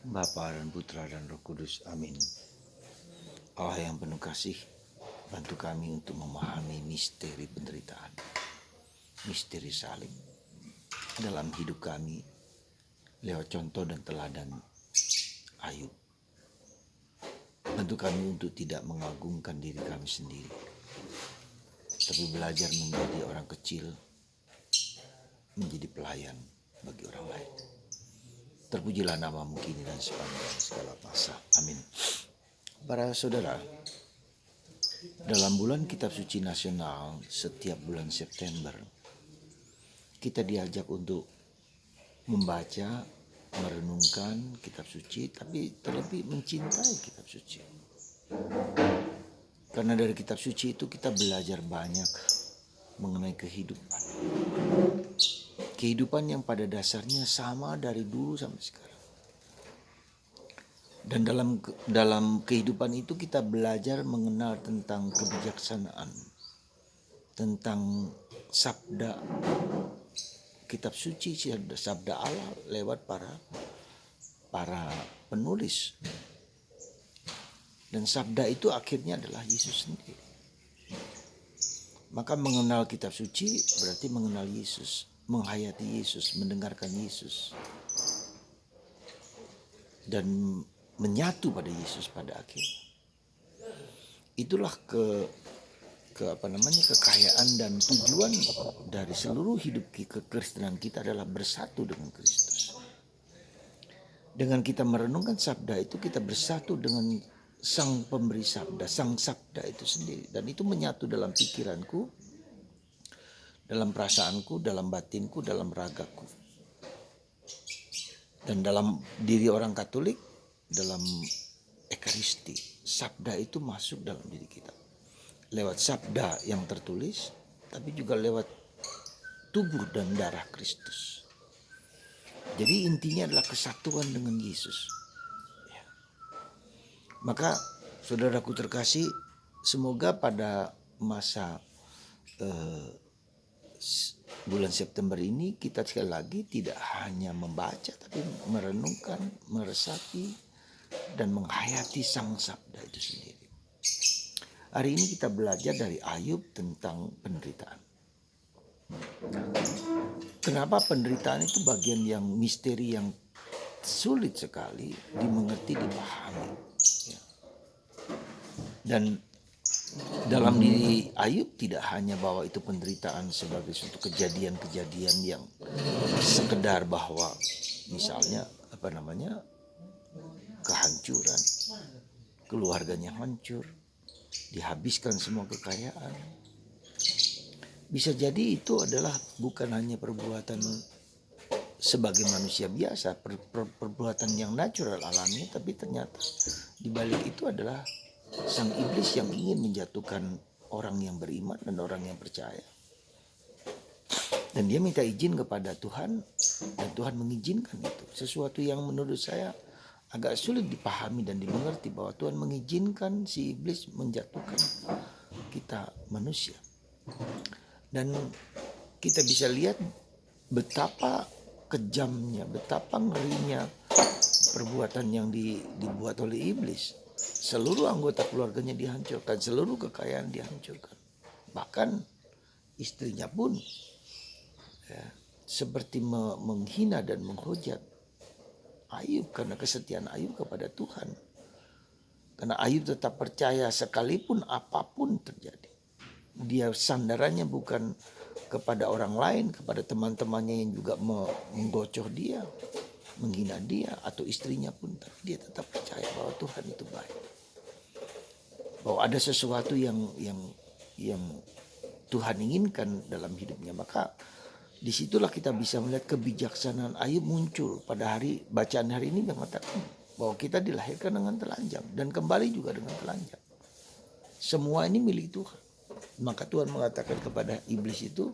Bapa dan Putra dan Roh Kudus, amin. Allah yang penuh kasih, bantu kami untuk memahami misteri penderitaan, misteri salib dalam hidup kami lewat contoh dan teladan Ayub. Bantu kami untuk tidak mengagungkan diri kami sendiri, tapi belajar menjadi orang kecil, menjadi pelayan bagi orang lain. Terpujilah namamu kini dan sepanjang segala masa. Amin. Para saudara, dalam bulan Kitab Suci Nasional setiap bulan September, kita diajak untuk membaca, merenungkan Kitab Suci, tapi terlebih mencintai Kitab Suci. Karena dari Kitab Suci itu kita belajar banyak mengenai kehidupan. Kehidupan yang pada dasarnya sama dari dulu sampai sekarang. Dan dalam kehidupan itu kita belajar mengenal tentang kebijaksanaan, tentang sabda Kitab Suci, sabda Allah lewat para penulis. Dan sabda itu akhirnya adalah Yesus sendiri. Maka mengenal Kitab Suci berarti mengenal Yesus, menghayati Yesus, mendengarkan Yesus, dan menyatu pada Yesus pada akhirnya. Itulah kekayaan dan tujuan dari seluruh hidup kekristenan kita adalah bersatu dengan Kristus. Dengan kita merenungkan sabda itu, kita bersatu dengan sang pemberi sabda, sang sabda itu sendiri. Dan itu menyatu dalam pikiranku, dalam perasaanku, dalam batinku, dalam ragaku. Dan dalam diri orang Katolik, dalam Ekaristi, sabda itu masuk dalam diri kita. Lewat sabda yang tertulis, tapi juga lewat tubuh dan darah Kristus. Jadi intinya adalah kesatuan dengan Yesus. Maka saudaraku terkasih, semoga pada masa bulan September ini kita sekali lagi tidak hanya membaca, tapi merenungkan, meresapi, dan menghayati sang sabda itu sendiri. Hari ini kita belajar dari Ayub tentang penderitaan. Kenapa penderitaan itu bagian yang misteri yang sulit sekali dimengerti, dipahami. Dan dalam diri Ayub tidak hanya bahwa itu penderitaan sebagai suatu kejadian-kejadian yang sekedar bahwa misalnya kehancuran, keluarganya hancur, dihabiskan semua kekayaan. Bisa jadi itu adalah bukan hanya perbuatan sebagai manusia biasa, perbuatan yang natural alami, tapi ternyata di balik itu adalah sang iblis yang ingin menjatuhkan orang yang beriman dan orang yang percaya. Dan dia minta izin kepada Tuhan, dan Tuhan mengizinkan itu. Sesuatu yang menurut saya agak sulit dipahami dan dimengerti, bahwa Tuhan mengizinkan si iblis menjatuhkan kita manusia. Dan kita bisa lihat betapa kejamnya, betapa ngerinya perbuatan yang dibuat oleh iblis. Seluruh anggota keluarganya dihancurkan, seluruh kekayaan dihancurkan. Bahkan istrinya pun seperti menghina dan menghujat Ayub karena kesetiaan Ayub kepada Tuhan. Karena Ayub tetap percaya sekalipun apapun terjadi. Dia sandarannya bukan kepada orang lain, kepada teman-temannya yang juga menggocoh dia, menghina dia, atau istrinya pun, tapi dia tetap percaya bahwa Tuhan itu baik, bahwa ada sesuatu yang Tuhan inginkan dalam hidupnya. Maka disitulah kita bisa melihat kebijaksanaan Ayub muncul pada hari bacaan hari ini, mengatakan bahwa kita dilahirkan dengan telanjang dan kembali juga dengan telanjang. Semua ini milik Tuhan. Maka Tuhan mengatakan kepada iblis itu,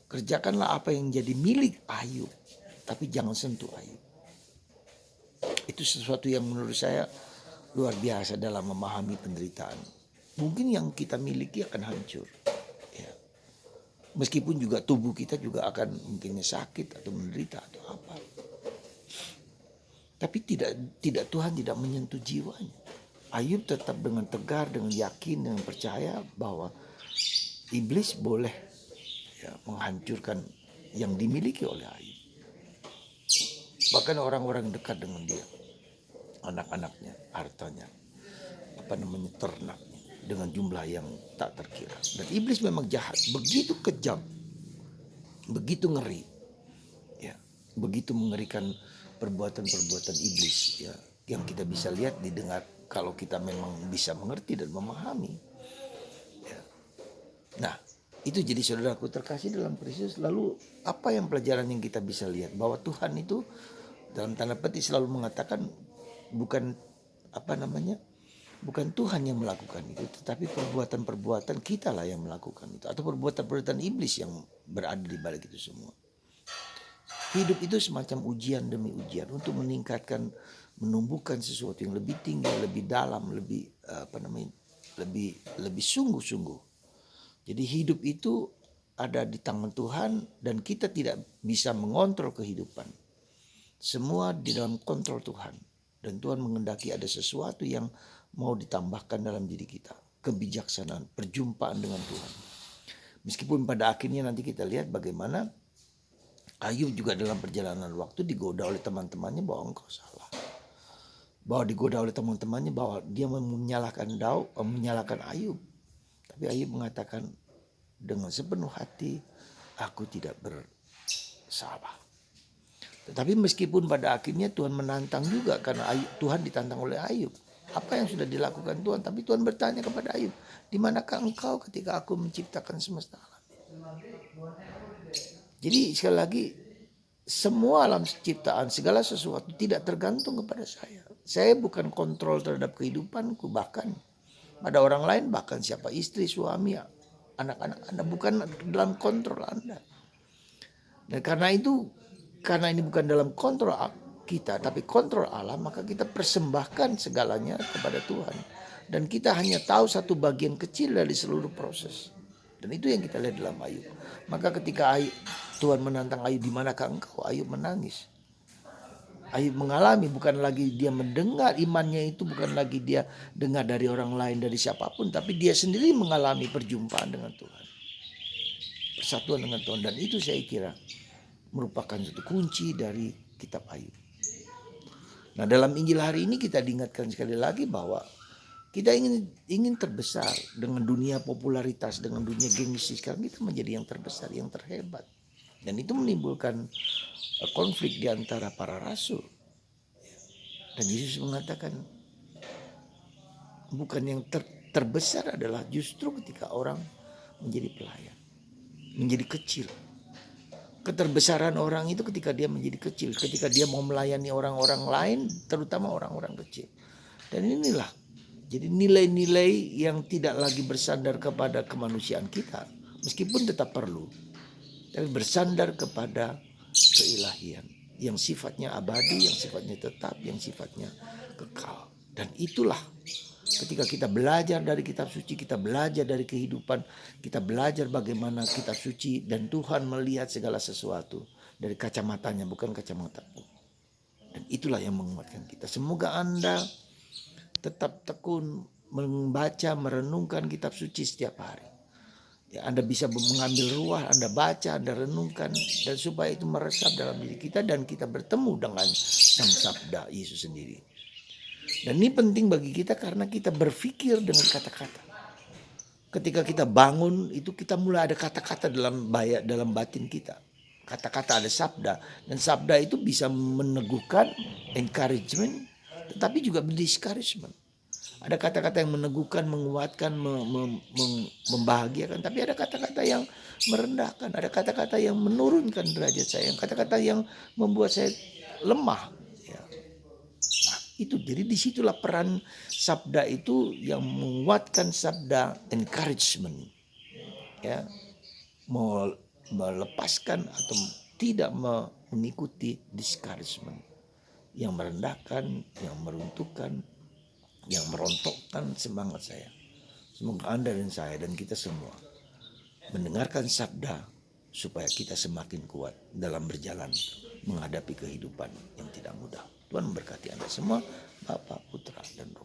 kerjakanlah apa yang jadi milik Ayub, tapi jangan sentuh Ayub. Itu sesuatu yang menurut saya luar biasa dalam memahami penderitaan. Mungkin yang kita miliki akan hancur. Ya. Meskipun juga tubuh kita juga akan mungkin sakit atau menderita atau apa. Tapi tidak Tuhan tidak menyentuh jiwanya. Ayub tetap dengan tegar, dengan yakin, dengan percaya bahwa iblis boleh menghancurkan yang dimiliki oleh Ayub. Bahkan orang-orang dekat dengan dia, anak-anaknya, hartanya, ternaknya, dengan jumlah yang tak terkira. Dan iblis memang jahat, begitu kejam, begitu ngeri, ya, begitu mengerikan perbuatan-perbuatan iblis, ya, yang kita bisa lihat, didengar kalau kita memang bisa mengerti dan memahami. Ya. Nah, itu jadi saudaraku terkasih dalam Kristus. Lalu apa yang pelajaran yang kita bisa lihat? Bahwa Tuhan itu dalam tanda petik selalu mengatakan bukan bukan Tuhan yang melakukan itu, tetapi perbuatan-perbuatan kita lah yang melakukan itu, atau perbuatan-perbuatan iblis yang berada di balik itu semua. Hidup itu semacam ujian demi ujian untuk meningkatkan, menumbuhkan sesuatu yang lebih tinggi, lebih dalam, lebih lebih sungguh-sungguh. Jadi hidup itu ada di tangan Tuhan dan kita tidak bisa mengontrol kehidupan. Semua di dalam kontrol Tuhan. Dan Tuhan mengendaki ada sesuatu yang mau ditambahkan dalam diri kita. Kebijaksanaan, perjumpaan dengan Tuhan. Meskipun pada akhirnya nanti kita lihat bagaimana Ayub juga dalam perjalanan waktu digoda oleh teman-temannya bahwa engkau salah. Bahwa digoda oleh teman-temannya bahwa dia menyalahkan Ayub. Tapi Ayub mengatakan dengan sepenuh hati, aku tidak bersalah. Tetapi meskipun pada akhirnya Tuhan menantang juga, karena Tuhan ditantang oleh Ayub. Apa yang sudah dilakukan Tuhan? Tapi Tuhan bertanya kepada Ayub, di manakah engkau ketika aku menciptakan semesta alam? Jadi sekali lagi, semua alam ciptaan, segala sesuatu tidak tergantung kepada saya. Saya bukan kontrol terhadap kehidupanku, bahkan pada orang lain, bahkan siapa istri, suami, anak-anak Anda, bukan dalam kontrol Anda. Dan karena ini bukan dalam kontrol kita, tapi kontrol Allah, maka kita persembahkan segalanya kepada Tuhan. Dan kita hanya tahu satu bagian kecil dari seluruh proses. Dan itu yang kita lihat dalam Ayub. Maka ketika Tuhan menantang Ayub, di manakah engkau? Ayub menangis. Ayub mengalami, bukan lagi dia mendengar, imannya itu bukan lagi dia dengar dari orang lain, dari siapapun, tapi dia sendiri mengalami perjumpaan dengan Tuhan. Persatuan dengan Tuhan. Dan itu saya kira merupakan satu kunci dari kitab Ayub. Nah, dalam Injil hari ini kita diingatkan sekali lagi bahwa kita ingin terbesar dengan dunia popularitas, dengan dunia gengsi. Sekarang kita menjadi yang terbesar, yang terhebat. Dan itu menimbulkan konflik di antara para rasul. Dan Yesus mengatakan bukan yang terbesar adalah justru ketika orang menjadi pelayan, menjadi kecil. Keterbesaran orang itu ketika dia menjadi kecil, ketika dia mau melayani orang-orang lain, terutama orang-orang kecil. Dan inilah jadi nilai-nilai yang tidak lagi bersandar kepada kemanusiaan kita, meskipun tetap perlu, tapi bersandar kepada keilahian yang sifatnya abadi, yang sifatnya tetap, yang sifatnya kekal. Dan itulah ketika kita belajar dari kitab suci, kita belajar dari kehidupan, kita belajar bagaimana kitab suci dan Tuhan melihat segala sesuatu dari kacamatanya, bukan kacamataku. Dan itulah yang menguatkan kita. Semoga Anda tetap tekun membaca, merenungkan kitab suci setiap hari. Ya, Anda bisa mengambil ruah, Anda baca, Anda renungkan, dan supaya itu meresap dalam diri kita dan kita bertemu dengan Sang Sabda Yesus sendiri. Dan ini penting bagi kita karena kita berpikir dengan kata-kata. Ketika kita bangun itu kita mulai ada kata-kata dalam batin kita. Kata-kata ada sabda, dan sabda itu bisa meneguhkan, encouragement, tetapi juga discouragement. Ada kata-kata yang meneguhkan, menguatkan, membahagiakan, tapi ada kata-kata yang merendahkan, ada kata-kata yang menurunkan derajat saya, kata-kata yang membuat saya lemah. Ya. Nah, itu jadi disitulah peran sabda itu yang menguatkan, sabda encouragement, ya, melepaskan atau tidak mengikuti discouragement yang merendahkan, yang meruntuhkan, yang merontokkan semangat saya. Semoga Anda dan saya dan kita semua mendengarkan sabda supaya kita semakin kuat dalam berjalan menghadapi kehidupan yang tidak mudah. Tuhan memberkati Anda semua, Bapa, Putra, dan Roh